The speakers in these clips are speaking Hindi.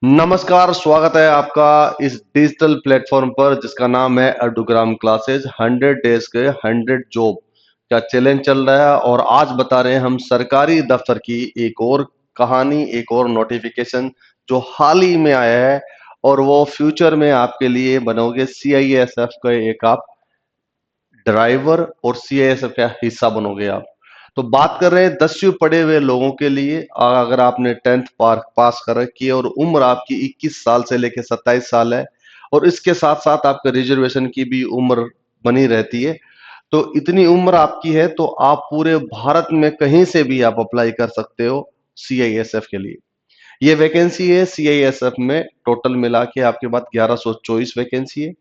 नमस्कार, स्वागत है आपका इस डिजिटल प्लेटफॉर्म पर जिसका नाम है एडुग्राम क्लासेस। 100 डेज के 100 जॉब का चैलेंज चल रहा है और आज बता रहे हैं हम सरकारी दफ्तर की एक और कहानी, एक और नोटिफिकेशन जो हाल ही में आया है और वो फ्यूचर में आपके लिए बनोगे सीआईएसएफ का एक आप ड्राइवर और सीआईएसएफ का हिस्सा बनोगे आप। तो बात कर रहे हैं 10वीं पढ़े हुए लोगों के लिए। अगर आपने 10th पास कर रखी है और उम्र आपकी 21 साल से लेकर 27 साल है और इसके साथ साथ आपके रिजर्वेशन की भी उम्र बनी रहती है, तो इतनी उम्र आपकी है तो आप पूरे भारत में कहीं से भी आप अप्लाई कर सकते हो सीआईएसएफ के लिए। ये वैकेंसी है सीआईएसएफ में, टोटल मिला के आपके पास 1124 वैकेंसी है।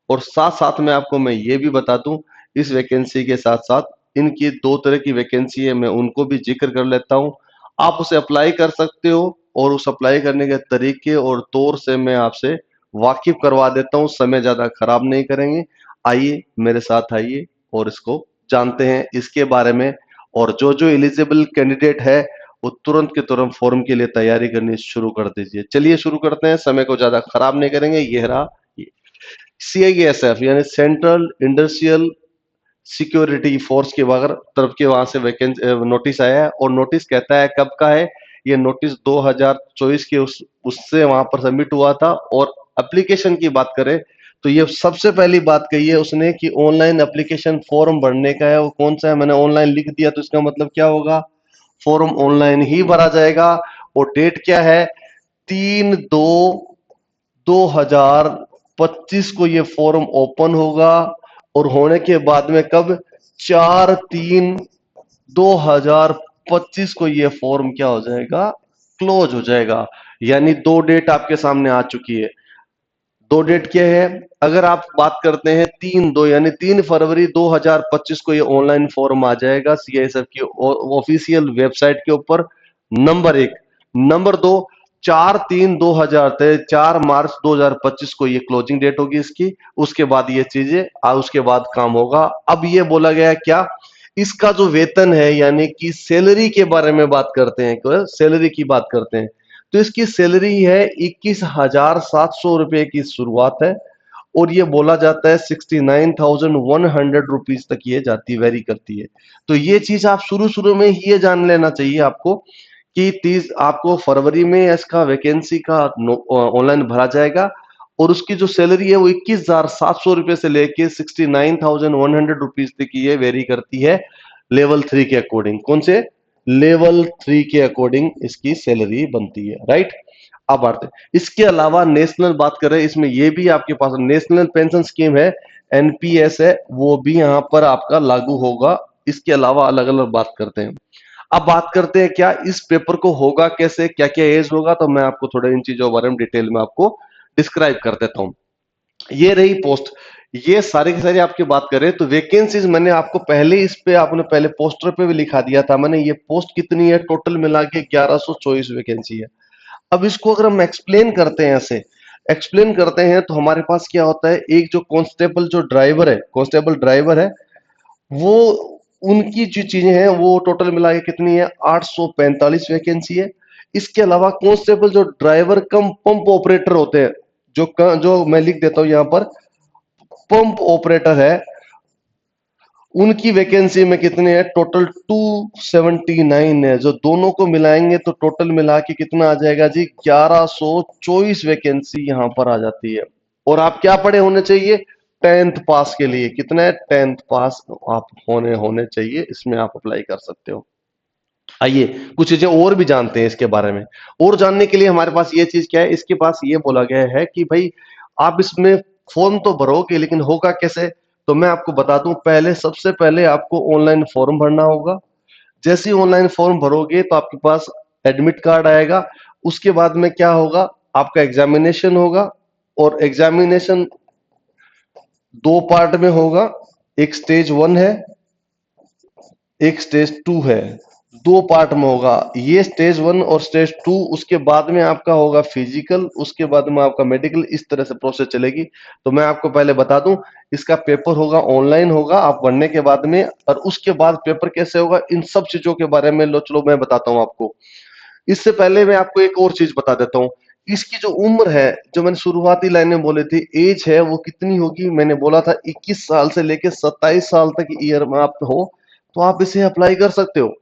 और साथ साथ में आपको मैं ये भी बता दूं, इस वैकेंसी के साथ साथ इनकी दो तरह की वैकेंसी है, मैं उनको भी जिक्र कर लेता हूं। आप उसे अप्लाई कर सकते हो और उस अप्लाई करने के तरीके और तौर से मैं आपसे वाकिफ करवा देता हूं, समय ज्यादा खराब नहीं करेंगे। आइए मेरे साथ आइए और इसको जानते हैं इसके बारे में। और जो जो एलिजिबल कैंडिडेट है वो तुरंत के तुरंत फॉर्म के लिए तैयारी करनी शुरू कर दीजिए। चलिए शुरू करते हैं, समय को ज्यादा खराब नहीं करेंगे। ये रहा सीआईएसएफ यानी सेंट्रल इंडस्ट्रियल सिक्योरिटी फोर्स के वगैरह तरफ के वहां से वैकेंसी नोटिस आया है और नोटिस कहता है कब का है। ये नोटिस 2024 के उससे वहां पर सबमिट हुआ था। और एप्लीकेशन की बात करें तो ये सबसे पहली बात कही है उसने कि ऑनलाइन एप्लीकेशन फॉर्म भरने का है। वो कौन सा है, मैंने ऑनलाइन लिख दिया तो इसका मतलब क्या होगा, फॉर्म ऑनलाइन ही भरा जाएगा। और डेट क्या है, 3/2/2025 को ये फॉर्म ओपन होगा और होने के बाद में कब, 4/3/2025 को ये फॉर्म क्या हो जाएगा, क्लोज हो जाएगा। यानी दो डेट आपके सामने आ चुकी है। दो डेट क्या है, अगर आप बात करते हैं 3/2 यानी 3 फरवरी 2025 को ये ऑनलाइन फॉर्म आ जाएगा सीआईएसएफ की ऑफिशियल वेबसाइट के ऊपर, नंबर एक। नंबर दो, 4/3/2023 4 मार्च 2025 को ये क्लोजिंग डेट होगी इसकी। उसके बाद ये चीजें उसके बाद काम होगा। अब ये बोला गया क्या, इसका जो वेतन है यानी कि सैलरी के बारे में बात करते हैं, सैलरी की बात करते हैं तो इसकी सैलरी है 21,700 रुपए की शुरुआत है। और ये बोला जाता है 69,100 रुपीज तक ये जाती वेरी करती है। तो ये चीज आप शुरू शुरू में ही ये जान लेना चाहिए आपको कि 30 आपको फरवरी में इसका वैकेंसी का ऑनलाइन भरा जाएगा और उसकी जो सैलरी है वो 21,700 रुपए से लेके 69,100 रुपीज तक ये वेरी करती है लेवल 3 के अकॉर्डिंग। कौन से लेवल 3 के अकॉर्डिंग इसकी सैलरी बनती है, राइट। अब बढ़ते इसके अलावा नेशनल बात करें, इसमें ये भी आपके पास नेशनल पेंशन स्कीम है, एनपीएस है, वो भी यहां पर आपका लागू होगा। इसके अलावा अलग अलग बात करते हैं। अब बात करते हैं क्या इस पेपर को होगा कैसे, क्या क्या एज होगा, तो मैं आपको थोड़ा इन चीजों के बारे में डिटेल में आपको डिस्क्राइब कर देता हूं। ये रही पोस्ट, ये सारे की सारी आपकी बात करें तो वैकेंसीज मैंने आपको पहले इस पे आपने पहले पोस्टर पे भी लिखा दिया था मैंने। ये पोस्ट कितनी है, टोटल मिला के 1124 वैकेंसी है। अब इसको अगर हम एक्सप्लेन करते हैं, ऐसे एक्सप्लेन करते हैं तो हमारे पास क्या होता है, एक जो कांस्टेबल जो ड्राइवर है, कांस्टेबल ड्राइवर है, वो उनकी जो चीजें हैं वो टोटल मिला के कितनी है, 845 वैकेंसी है। इसके अलावा कांस्टेबल जो ड्राइवर कम पंप ऑपरेटर होते हैं, जो मैं लिख देता हूं यहां पर, पंप ऑपरेटर है, उनकी वैकेंसी में कितने हैं, टोटल 279 है। जो दोनों को मिलाएंगे तो टोटल मिला के कितना आ जाएगा जी, 1124 वैकेंसी यहां पर आ जाती है। और आप क्या पढ़े होने चाहिए, 10th पास के लिए कितना है, 10th पास आप होने होने चाहिए, इसमें आप अप्लाई कर सकते हो। आइए कुछ चीजें और भी जानते हैं इसके बारे में। और जानने के लिए हमारे पास ये चीज क्या है, इसके पास ये बोला गया है कि भाई आप इसमें फॉर्म तो भरोगे लेकिन होगा कैसे, तो मैं आपको बता दूं। पहले सबसे पहले आपको ऑनलाइन फॉर्म भरना होगा। जैसे ही ऑनलाइन फॉर्म भरोगे तो आपके पास एडमिट कार्ड आएगा। उसके बाद में क्या होगा, आपका एग्जामिनेशन होगा। और एग्जामिनेशन दो पार्ट में होगा, एक स्टेज 1 है, एक स्टेज 2 है। दो पार्ट में होगा ये, स्टेज 1 और स्टेज 2। उसके बाद में आपका होगा फिजिकल, उसके बाद में आपका मेडिकल, इस तरह से प्रोसेस चलेगी। तो मैं आपको पहले बता दूं, इसका पेपर होगा ऑनलाइन होगा आप पढ़ने के बाद में। और उसके बाद पेपर कैसे होगा, इन सब चीजों के बारे में लो चलो मैं बताता हूं आपको। इससे पहले मैं आपको एक और चीज बता देता हूं इसकी जो उम्र है, जो मैंने शुरुआती लाइन में बोले थे, एज है वो कितनी होगी, मैंने बोला था 21 साल से लेके 27 साल तक ईयर में आप हो, तो आप इसे अप्लाई कर सकते हो।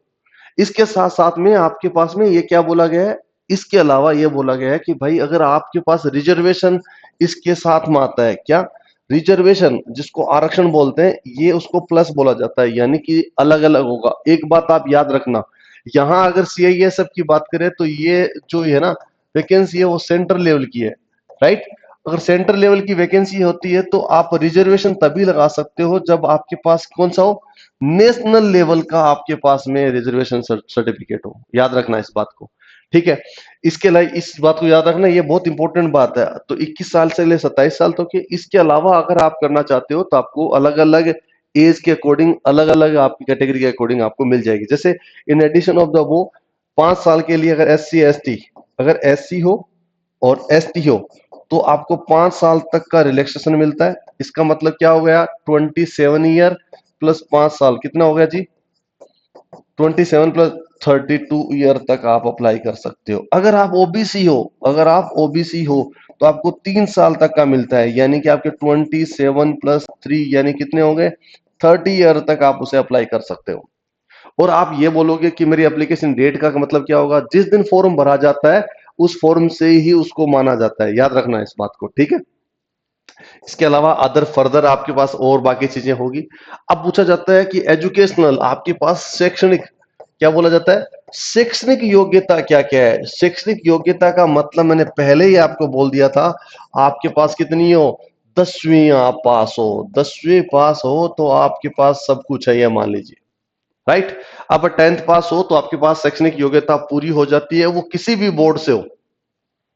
इसके साथ साथ में आपके पास में ये क्या बोला गया है, इसके अलावा ये बोला गया है कि भाई अगर आपके पास रिजर्वेशन इसके साथ में आता है, क्या रिजर्वेशन जिसको आरक्षण बोलते हैं, ये उसको प्लस बोला जाता है, यानी कि अलग अलग होगा। एक बात आप याद रखना, यहाँ अगर सीआईएसएफ की बात करें तो ये जो है ना वैकेंसी है वो सेंट्रल लेवल की है, राइट। अगर सेंट्रल लेवल की वैकेंसी होती है तो आप रिजर्वेशन तभी लगा सकते हो जब आपके पास कौन सा हो, नेशनल लेवल का आपके पास में रिजर्वेशन सर्टिफिकेट हो। याद रखना इस बात को, ठीक है। इसके अलावा इस बात को याद रखना, ये बहुत इंपॉर्टेंट बात है। तो 21 साल से ले 27 साल तक के, इसके अलावा अगर आप करना चाहते हो तो आपको अलग अलग एज के अकॉर्डिंग, अलग अलग आपकी कैटेगरी के अकॉर्डिंग आपको मिल जाएगी। जैसे इन एडिशन ऑफ द वो 5 साल के लिए अगर एस सी एस टी, अगर एस सी हो और एस टी हो तो आपको 5 साल तक का रिलैक्सेशन मिलता है। इसका मतलब क्या हो गया, 27 ईयर प्लस 5 साल कितना हो गया जी, 27 प्लस 32 ईयर तक आप अप्लाई कर सकते हो। अगर आप ओबीसी हो, अगर आप ओबीसी हो तो आपको 3 साल तक का मिलता है, यानी कि आपके 27 प्लस 3 यानी कितने हो गए, 30 ईयर तक आप उसे अप्लाई कर सकते हो। और आप ये बोलोगे कि मेरी एप्लीकेशन डेट का मतलब क्या होगा, जिस दिन फॉर्म भरा जाता है उस फॉर्म से ही उसको माना जाता है। याद रखना इस बात को, ठीक है। इसके अलावा अदर फर्दर आपके पास और बाकी चीजें होगी। अब पूछा जाता है कि एजुकेशनल, आपके पास शैक्षणिक, क्या बोला जाता है, शैक्षणिक योग्यता क्या क्या है। शैक्षणिक योग्यता का मतलब मैंने पहले ही आपको बोल दिया था, आपके पास कितनी हो, 10वीं आप पास हो, 10वीं पास हो तो आपके पास सब कुछ है, ये मान लीजिए, राइट। अब 10th पास हो तो आपके पास शैक्षणिक योग्यता पूरी हो जाती है, वो किसी भी बोर्ड से हो,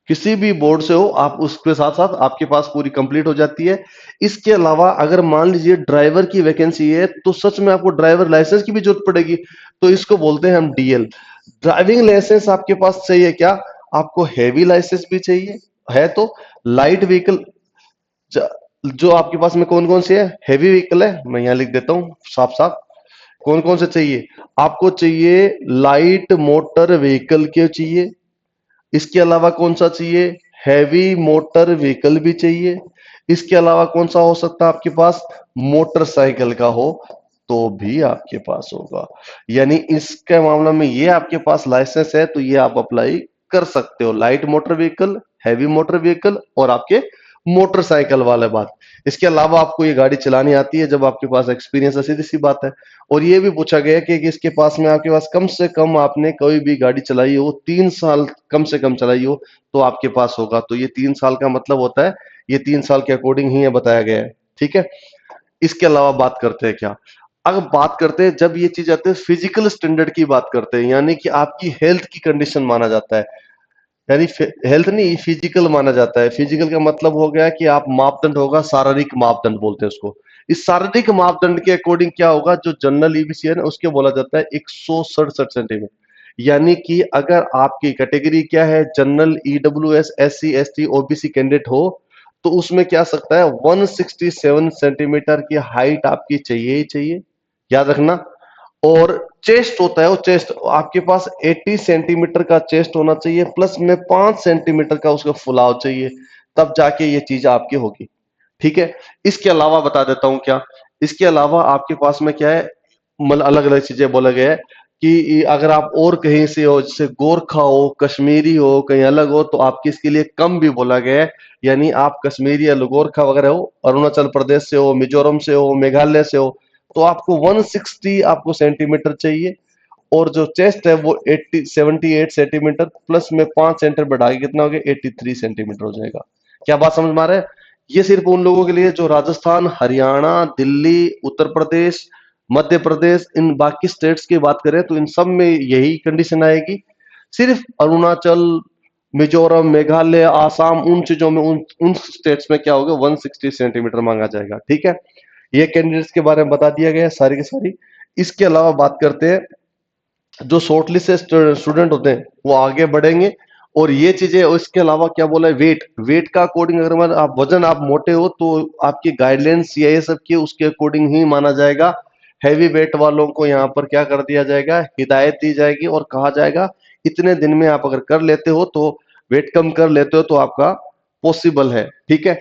किसी भी बोर्ड से हो, आप उसके साथ साथ आपके पास पूरी कंप्लीट हो जाती है। इसके अलावा अगर मान लीजिए ड्राइवर की वैकेंसी है तो सच में आपको ड्राइवर लाइसेंस की भी जरूरत पड़ेगी, तो इसको बोलते हैं हम डीएल। ड्राइविंग लाइसेंस आपके पास चाहिए क्या, आपको हैवी लाइसेंस भी चाहिए है तो लाइट व्हीकल, जो आपके पास में कौन कौन से है, हैवी व्हीकल है, मैं यहां लिख देता हूं साफ साफ, कौन कौन से चाहिए आपको, चाहिए लाइट मोटर व्हीकल के चाहिए। इसके अलावा कौन सा चाहिए, हैवी मोटर व्हीकल भी चाहिए। इसके अलावा कौन सा हो सकता है आपके पास, मोटरसाइकिल का हो तो भी आपके पास होगा। यानी इसके मामला में ये आपके पास लाइसेंस है तो ये आप अप्लाई कर सकते हो, light motor vehicle, heavy motor vehicle और आपके मोटरसाइकिल वाले बात। इसके अलावा आपको ये गाड़ी चलानी आती है जब आपके पास एक्सपीरियंस है, सीधी सी बात है। और ये भी पूछा गया कि इसके पास में आपके पास कम से कम आपने कोई भी गाड़ी चलाई हो, 3 साल कम से कम चलाई हो तो आपके पास होगा। तो ये 3 साल का मतलब होता है, ये 3 साल के अकॉर्डिंग ही ये बताया गया है, ठीक है। इसके अलावा बात करते हैं क्या, अब बात करते हैं जब ये चीज आती है फिजिकल स्टैंडर्ड की बात करते हैं, यानी कि आपकी हेल्थ की कंडीशन माना जाता है। यानी हेल्थ नहीं, फिजिकल माना जाता है। फिजिकल का मतलब हो गया कि आप मापदंड होगा, शारीरिक मापदंड बोलते हैं उसको। इस शारीरिक मापदंड के अकॉर्डिंग क्या होगा, जो जनरल ईबीसी है ना उसके बोला जाता है 167 सेंटीमीटर। यानी कि अगर आपकी कैटेगरी क्या है, general, EWS, SC ST OBC candidate हो तो उसमें क्या सकता है, 167 सेंटीमीटर की हाइट आपकी चाहिए ही चाहिए, याद रखना। और चेस्ट होता है, वो चेस्ट आपके पास 80 सेंटीमीटर का चेस्ट होना चाहिए, प्लस में 5 सेंटीमीटर का उसका फुलाव चाहिए, तब जाके ये चीज आपकी होगी, ठीक है। इसके अलावा बता देता हूं क्या, इसके अलावा आपके पास में क्या है, मतलब अलग अलग चीजें बोला गया है कि अगर आप और कहीं से हो, जैसे गोरखा हो, कश्मीरी हो, कहीं अलग हो तो आपकी इसके लिए कम भी बोला गया है। यानी आप कश्मीरी या गोरखा वगैरह हो, अरुणाचल प्रदेश से हो, मिजोरम से हो, मेघालय से हो, तो आपको 160 आपको सेंटीमीटर चाहिए। और जो चेस्ट है वो 78 सेंटीमीटर, प्लस में 5 सेंटीमीटर बढ़ा के कितना हो गया, 83 सेंटीमीटर हो जाएगा। क्या बात समझ में आ रहा है। ये सिर्फ उन लोगों के लिए जो राजस्थान, हरियाणा, दिल्ली, उत्तर प्रदेश, मध्य प्रदेश, इन बाकी स्टेट्स की बात करें तो इन सब में यही कंडीशन आएगी। सिर्फ अरुणाचल, मिजोरम, मेघालय, आसाम, उन चीजों में, उन स्टेट्स में क्या होगा, 160 सेंटीमीटर मांगा जाएगा, ठीक है। ये कैंडिडेट्स के बारे में बता दिया गया है सारी की सारी। इसके अलावा बात करते हैं, जो शॉर्टलिस्ट से स्टूडेंट होते हैं वो आगे बढ़ेंगे। और ये चीजें, और इसके अलावा क्या बोला है, वेट, वेट का अकॉर्डिंग अगर आप वजन आप मोटे हो तो आपकी गाइडलाइन सीआईएसएफ की उसके अकॉर्डिंग ही माना जाएगा। हैवी वेट वालों को यहाँ पर क्या कर दिया जाएगा, हिदायत दी जाएगी और कहा जाएगा इतने दिन में आप अगर कर लेते हो तो वेट कम कर लेते हो तो आपका पॉसिबल है, ठीक है।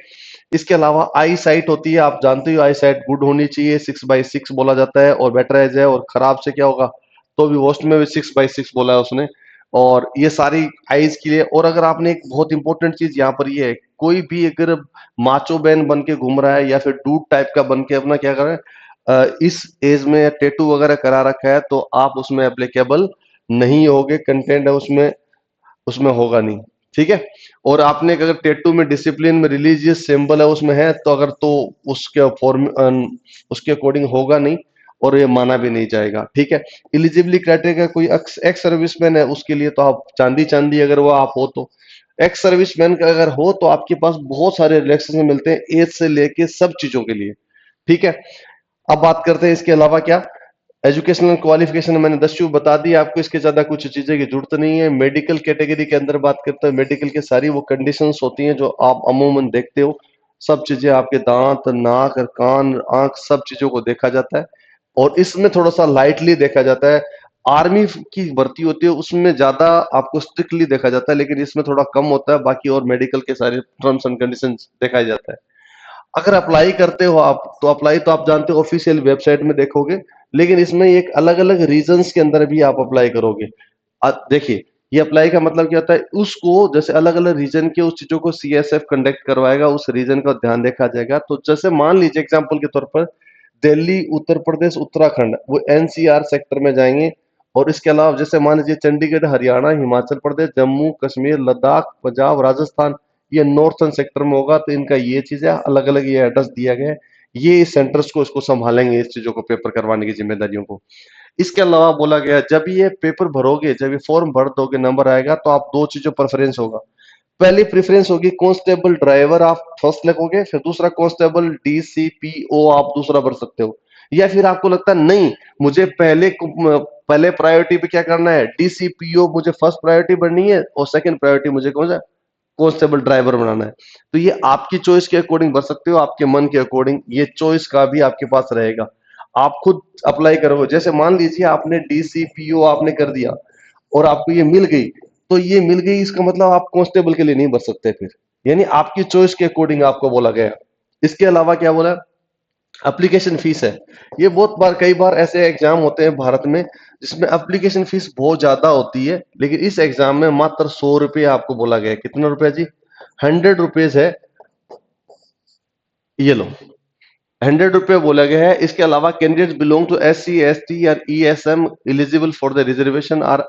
इसके अलावा आई साइट होती है, आप जानते हो आई साइट गुड होनी चाहिए, 6/6 बोला जाता है, और बेटर एज है, और खराब से क्या होगा, तो भी वोस्ट में भी 6/6 बोला है उसने। और ये सारी आईज के लिए। और अगर आपने एक बहुत इंपॉर्टेंट चीज यहाँ पर ये है, कोई भी अगर माचो बैन बन के घूम रहा है या फिर डूड टाइप का बन के अपना क्या कर रहा है, इस एज में टेटू वगैरह करा रखा है, तो आप उसमें एप्लीकेबल नहीं होगे, कंटेंट है उसमें, उसमें होगा नहीं, ठीक है। और आपने अगर टेटू में डिसिप्लिन में रिलीजियस सिंबल है उसमें है, तो अगर तो उसके फॉर्म उसके अकॉर्डिंग होगा नहीं, और ये माना भी नहीं जाएगा, ठीक है। इलिजिबिलिटी क्राइटेरिया, कोई एक्स सर्विसमैन है उसके लिए तो आप चांदी चांदी, अगर वो आप हो तो। एक्स सर्विसमैन का अगर हो तो आपके पास बहुत सारे रिलैक्सेशन मिलते हैं, एज से लेके सब चीजों के लिए, ठीक है। अब बात करते हैं इसके अलावा क्या, एजुकेशनल क्वालिफिकेशन मैंने 10 बता दी आपको, इसके ज्यादा कुछ चीजें की जरूरत नहीं है। मेडिकल कैटेगरी के अंदर बात करते हैं, मेडिकल की सारी वो कंडीशंस होती हैं जो आप अमूमन देखते हो, सब चीजें आपके दांत, नाक, कान, आंख, सब चीजों को देखा जाता है, और इसमें थोड़ा सा लाइटली देखा जाता है। आर्मी की भर्ती होती है उसमें ज्यादा आपको स्ट्रिक्टली देखा जाता है, लेकिन इसमें थोड़ा कम होता है, बाकी और मेडिकल के सारे टर्म्स एंड कंडीशंस देखा जाता है। अगर अप्लाई करते हो आप, तो अप्लाई तो आप जानते हो ऑफिशियल वेबसाइट में देखोगे, लेकिन इसमें एक अलग अलग रीजन्स के अंदर भी आप अप्लाई करोगे। देखिए, ये अप्लाई का मतलब क्या होता है, उसको जैसे अलग अलग रीजन के उस चीजों को सीएसएफ कंडक्ट करवाएगा, उस रीजन का ध्यान देखा जाएगा। तो जैसे मान लीजिए एग्जाम्पल के तौर पर दिल्ली, उत्तर प्रदेश, उत्तराखंड, वो एनसीआर सेक्टर में जाएंगे। और इसके अलावा जैसे मान लीजिए चंडीगढ़, हरियाणा, हिमाचल प्रदेश, जम्मू कश्मीर, लद्दाख, पंजाब, राजस्थान, ये नॉर्थन सेक्टर में होगा, तो इनका ये चीज है, अलग अलग ये एड्रेस दिया गया है। ये इस सेंटर्स को इसको संभालेंगे, इस चीजों को पेपर करवाने की जिम्मेदारियों को। इसके अलावा बोला गया, जब ये पेपर भरोगे, जब ये फॉर्म भर दोगे, नंबर आएगा, तो आप दो चीजों प्रेफरेंस होगा। पहली प्रेफरेंस होगी कांस्टेबल ड्राइवर, आप फर्स्ट लिखोगे, फिर दूसरा कांस्टेबल डीसीपीओ आप दूसरा भर सकते हो। या फिर आपको लगता है नहीं, मुझे पहले प्रायोरिटी पे क्या करना है, डीसीपीओ मुझे फर्स्ट प्रायोरिटी भरनी है, और सेकंड प्रायोरिटी मुझे कौन सा, कांस्टेबल ड्राइवर बनाना है। तो ये आपकी चॉइस के अकॉर्डिंग भर सकते हो, आपके मन के अकॉर्डिंग, ये चॉइस का भी आपके पास रहेगा। आप खुद अप्लाई करोगे, जैसे मान लीजिए आपने डीसीपीओ आपने कर दिया और आपको ये मिल गई, तो ये मिल गई इसका मतलब आप कांस्टेबल के लिए नहीं भर सकते फिर, यानी आपकी चॉइस के अकॉर्डिंग आपको बोला गया। इसके अलावा क्या बोला, एप्लीकेशन फीस है। ये बहुत बार, कई बार ऐसे एग्जाम होते हैं भारत में जिसमें एप्लीकेशन फीस बहुत ज्यादा होती है, लेकिन इस एग्जाम में मात्र 100 रुपये आपको बोला गया है। कितना रुपया जी, 100 रुपीज है, ये लो, 100 रुपये बोला गया है। इसके अलावा candidate belong to SC ST और ESM eligible for the reservation are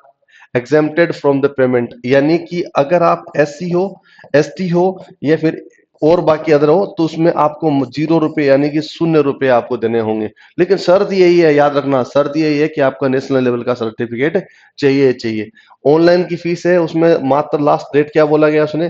exempted from the payment, यानी कि अगर आप SC हो, ST हो, या फिर और बाकी अदर हो, तो उसमें आपको 0 रुपये यानी कि 0 रुपये आपको देने होंगे। लेकिन शर्त यही है, याद रखना, शर्त यही है कि आपका नेशनल लेवल का सर्टिफिकेट चाहिए। ऑनलाइन की फीस है, उसमें मात्र लास्ट डेट क्या बोला गया उसने,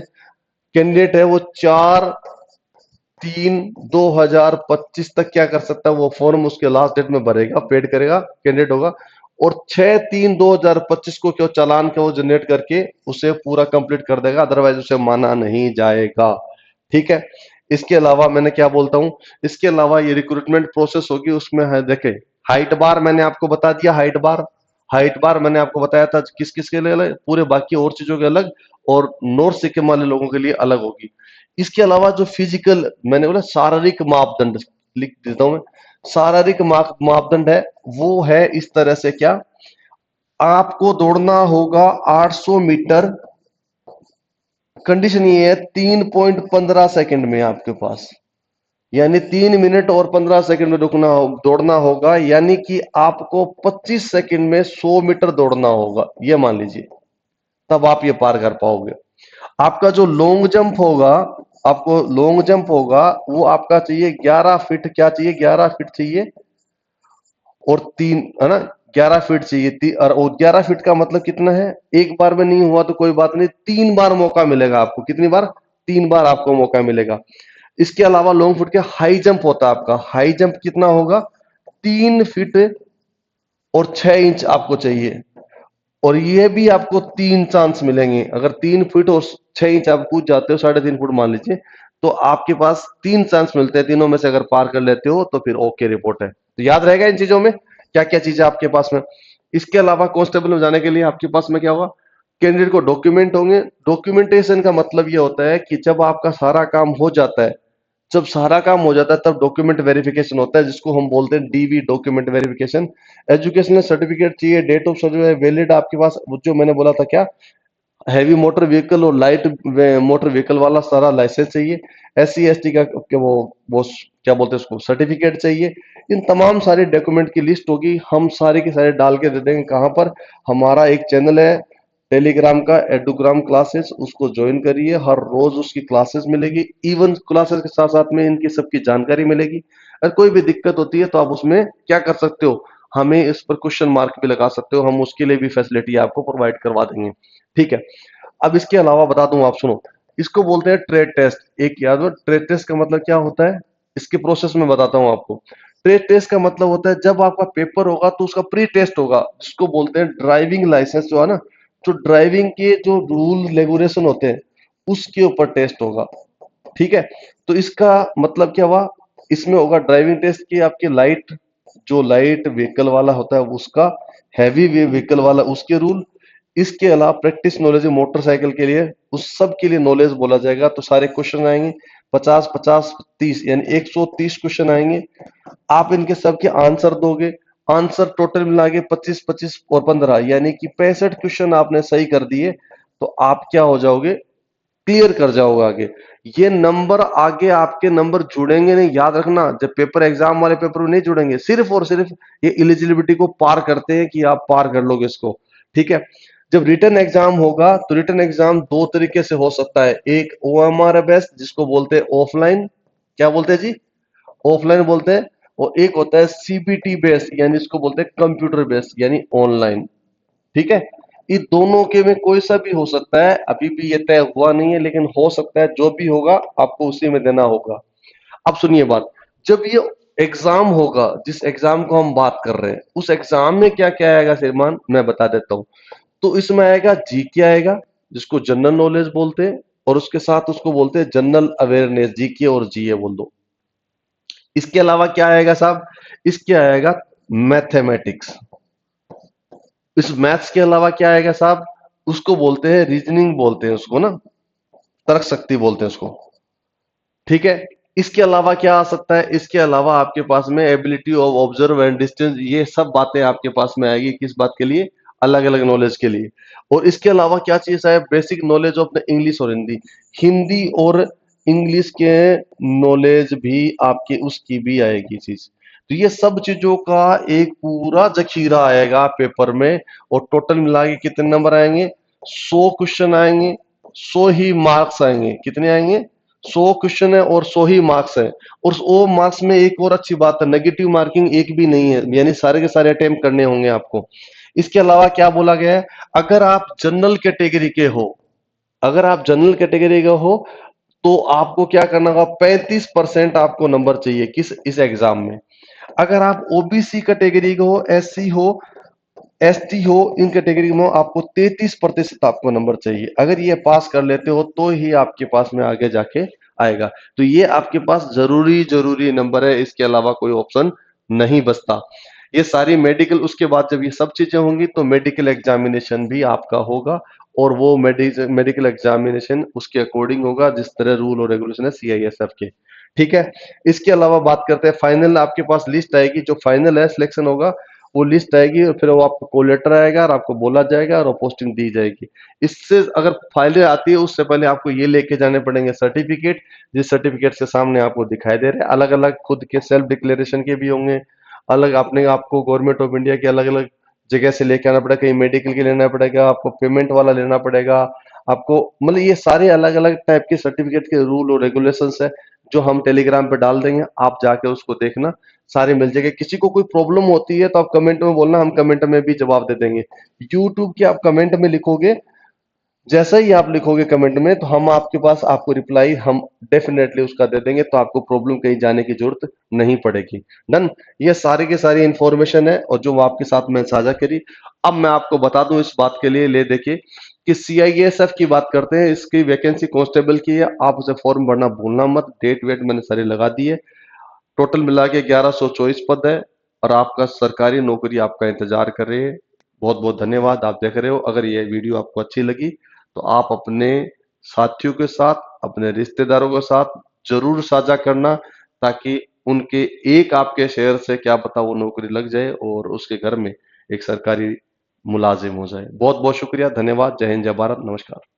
कैंडिडेट है वो 4/3/2025 तक क्या कर सकता है, वो फॉर्म उसके लास्ट डेट में भरेगा, पेड करेगा, कैंडिडेट होगा, और 6/3/2025 को क्यों चालान को जनरेट करके उसे पूरा कंप्लीट कर देगा, अदरवाइज उसे माना नहीं जाएगा, ठीक है। इसके अलावा मैंने क्या बोलता हूं, इसके अलावा ये रिक्रूटमेंट प्रोसेस होगी, उसमें है देखे, हाइट बार मैंने आपको बता दिया, हाइट बार मैंने आपको बताया था किस किस के लिए अलग, पूरे बाकी और चीजों के अलग, और नॉर्थ सिक्किम वाले लोगों के लिए अलग होगी। इसके अलावा जो फिजिकल मैंने बोला शारीरिक मापदंड, लिख देता हूं मैं, शारीरिक मापदंड है, वो है इस तरह से, क्या आपको दौड़ना होगा 800 मीटर, कंडीशन ये है 3.15 सेकंड में आपके पास, यानी 3 मिनट और 15 सेकंड में दौड़ना होगा, यानी कि आपको 25 सेकंड में 100 मीटर दौड़ना होगा, ये मान लीजिए, तब आप ये पार कर पाओगे। आपका जो लॉन्ग जंप होगा, आपको लॉन्ग जंप होगा, वो आपका चाहिए 11 फीट, क्या चाहिए, 11 फीट चाहिए, और तीन है ना, 11 फीट चाहिए और 11 फीट का मतलब कितना है, एक बार में नहीं हुआ तो कोई बात नहीं, 3 बार मौका मिलेगा आपको, कितनी बार, 3 बार आपको मौका मिलेगा। इसके अलावा लॉन्ग फुट के हाई जंप होता है, आपका हाई जंप कितना होगा, 3 फीट और 6 इंच आपको चाहिए, और ये भी आपको 3 चांस मिलेंगे, अगर 3 फीट और 6 इंच आप कूद जाते हो, 3.5 फुट मान लीजिए, तो आपके पास 3 चांस मिलते हैं, तीनों में से अगर पार कर लेते हो तो फिर ओके रिपोर्ट है। तो याद रहेगा इन चीजों में क्या क्या चीजें आपके पास में। इसके अलावा कांस्टेबल में जाने के लिए आपके पास में क्या होगा, कैंडिडेट को डॉक्यूमेंट होंगे। डॉक्यूमेंटेशन का मतलब ये होता है कि जब आपका सारा काम हो जाता है, जब सारा काम हो जाता है तब डॉक्यूमेंट वेरिफिकेशन होता है, जिसको हम बोलते हैं DV, document verification. Educational certificate चाहिए, डेट ऑफ सर्टिफिकेट वैलिड आपके पास, वो जो मैंने बोला था क्या, हैवी मोटर व्हीकल और लाइट मोटर व्हीकल वाला सारा लाइसेंस चाहिए। एससी एसटी का वो क्या बोलते हैं उसको, सर्टिफिकेट चाहिए। इन तमाम सारे डॉक्यूमेंट की लिस्ट होगी, हम सारे के सारे डाल के दे देंगे। कहाँ पर? हमारा एक चैनल है टेलीग्राम का, एडुग्राम क्लासेस, उसको ज्वाइन करिए। हर रोज उसकी क्लासेस मिलेगी, इवन क्लासेस के साथ साथ में इनकी सबकी जानकारी मिलेगी। अगर कोई भी दिक्कत होती है तो आप उसमें क्या कर सकते हो, हमें इस पर क्वेश्चन मार्क भी लगा सकते हो, हम उसके लिए भी फैसिलिटी आपको प्रोवाइड करवा देंगे। ठीक है। अब इसके अलावा बता दूं, आप सुनो, इसको बोलते हैं ट्रेड टेस्ट। एक याद हो, ट्रेड टेस्ट का मतलब क्या होता है, इसके प्रोसेस में बताता हूं आपको। ट्रेड टेस्ट का मतलब होता है जब आपका पेपर होगा तो उसका प्री टेस्ट होगा, जिसको बोलते हैं ड्राइविंग लाइसेंस जो है ना, जो ड्राइविंग के जो रूल रेगुलेशन होते हैं उसके ऊपर टेस्ट होगा। ठीक है। तो इसका मतलब क्या हुआ, इसमें होगा ड्राइविंग टेस्ट की आपकी लाइट, जो लाइट व्हीकल वाला होता है उसका, हैवी व्हीकल वाला उसके रूल। इसके अलावा प्रैक्टिस नॉलेज मोटरसाइकिल के लिए, उस सब के लिए नॉलेज बोला जाएगा। तो सारे क्वेश्चन आएंगे 50 50 30, यानी 130 क्वेश्चन आएंगे। आप इनके सबके आंसर दोगे। आंसर टोटल मिला के 25 25 और 15, यानी कि 65 क्वेश्चन आपने सही कर दिए तो आप क्या हो जाओगे, क्लियर कर जाओगे आगे। ये नंबर आगे आपके नंबर जुड़ेंगे नहीं, याद रखना, जब पेपर एग्जाम वाले पेपर में नहीं जुड़ेंगे, सिर्फ और सिर्फ ये एलिजिबिलिटी को पार करते हैं कि आप पार कर लोगे इसको। ठीक है। जब रिटर्न एग्जाम होगा तो रिटर्न एग्जाम दो तरीके से हो सकता है, एक ओएमआर बेस्ड जिसको बोलते हैं ऑफलाइन, क्या बोलते हैं जी, ऑफलाइन बोलते हैं। और एक होता है सीबीटी बेस्ड, यानी इसको बोलते हैं कंप्यूटर बेस्ड, यानी ऑनलाइन। ठीक है। ये दोनों के में कोई सा भी हो सकता है, अभी भी ये तय हुआ नहीं है, लेकिन हो सकता है, जो भी होगा आपको उसी में देना होगा। अब सुनिए बात, जब ये एग्जाम होगा, जिस एग्जाम को हम बात कर रहे हैं, उस एग्जाम में क्या क्या आएगा श्रीमान, मैं बता देता हूं। तो इसमें आएगा जीके आएगा, जिसको जनरल नॉलेज बोलते हैं, और उसके साथ उसको बोलते हैं जनरल अवेयरनेस, जीके और जीए बोल दो। इसके अलावा क्या आएगा साहब, इसके आएगा मैथमेटिक्स। इस मैथ्स के अलावा क्या आएगा साहब, उसको बोलते हैं रीजनिंग, बोलते हैं उसको ना, तर्क शक्ति बोलते हैं उसको। ठीक है। इसके अलावा क्या आ सकता है, इसके अलावा आपके पास में ability of observe and distance, ये सब बातें आपके पास में आएगी, किस बात के लिए, अलग अलग नॉलेज के लिए। और इसके अलावा क्या चीज है, basic knowledge of the English और हिंदी, हिंदी और इंग्लिश के नॉलेज भी आपकी उसकी भी आएगी चीज। तो ये सब चीजों का एक पूरा जखीरा आएगा पेपर में। और टोटल मिला के कितने नंबर आएंगे, 100 क्वेश्चन आएंगे, 100 ही मार्क्स आएंगे। कितने आएंगे, 100 क्वेश्चन है और 100 ही मार्क्स है। और 100 मार्क्स में एक और अच्छी बात है, नेगेटिव मार्किंग एक भी नहीं है, यानी सारे के सारे अटेम्प्ट करने होंगे आपको। इसके अलावा क्या बोला गया है, अगर आप जनरल कैटेगरी के हो, अगर आप जनरल कैटेगरी का हो तो आपको क्या करना होगा, 35% आपको नंबर चाहिए, किस, इस एग्जाम में। अगर आप ओबीसी कैटेगरी के हो, एससी हो, एसटी हो, इन कैटेगरी में आपको 33% आपको नंबर चाहिए। अगर ये पास कर लेते हो तो ही आपके पास में आगे जाके आएगा। तो ये आपके पास जरूरी जरूरी नंबर है, इसके अलावा कोई ऑप्शन नहीं बचता। ये सारी मेडिकल, उसके बाद जब ये सब चीजें होंगी तो मेडिकल एग्जामिनेशन भी आपका होगा। और वो मेडिकल एग्जामिनेशन उसके अकॉर्डिंग होगा, जिस तरह रूल और रेगुलेशन है सीआईएसएफ के। ठीक है। इसके अलावा बात करते हैं फाइनल, आपके पास लिस्ट आएगी, जो फाइनल है सिलेक्शन होगा, वो लिस्ट आएगी और फिर वो आपको कॉल लेटर आएगा और आपको बोला जाएगा और पोस्टिंग दी जाएगी। इससे अगर फाइलें आती है उससे पहले आपको ये लेके जाने पड़ेंगे सर्टिफिकेट, जिस सर्टिफिकेट के सामने आपको दिखाई दे रहे हैं। अलग अलग खुद के सेल्फ डिक्लेरेशन के भी होंगे, अलग अपने आपको गवर्नमेंट ऑफ इंडिया के अलग अलग जगह से लेके आना पड़ेगा, कहीं मेडिकल के लेना पड़ेगा, आपको पेमेंट वाला लेना पड़ेगा आपको, मतलब ये सारे अलग अलग टाइप के सर्टिफिकेट के रूल और रेगुलेशंस है, जो हम टेलीग्राम पे डाल देंगे, आप जाके उसको देखना, सारे मिल जाएंगे। किसी को कोई प्रॉब्लम होती है तो आप कमेंट में बोलना, हम कमेंट में भी जवाब दे देंगे। यूट्यूब के आप कमेंट में लिखोगे, जैसा ही आप लिखोगे कमेंट में तो हम आपके पास आपको रिप्लाई हम डेफिनेटली उसका दे देंगे, तो आपको प्रॉब्लम कहीं जाने की जरूरत नहीं पड़ेगी। डन। ये सारी की सारी इंफॉर्मेशन है और जो वो आपके साथ में साझा करी। अब मैं आपको बता दूं इस बात के लिए, ले देखिए कि सीआईएसएफ की बात करते हैं, इसकी वैकेंसी कांस्टेबल की है, आप उसे फॉर्म भरना भूलना मत। डेट वेट मैंने सारी लगा दी है। टोटल मिला के 1124 पद है और आपका सरकारी नौकरी आपका इंतजार कर रही है। बहुत-बहुत धन्यवाद। आप देख रहे हो, अगर ये वीडियो आपको अच्छी लगी, तो आप अपने साथियों के साथ, अपने रिश्तेदारों के साथ ज़रूर साझा करना, ताकि उनके एक आपके शेयर से क्या पता वो नौकरी लग जाए और उसके घर में एक सरकारी मुलाज़िम हो जाए। बहुत-बहुत शुक्रिया, धन्यवाद। जय हिंद, जय भारत, नमस्कार।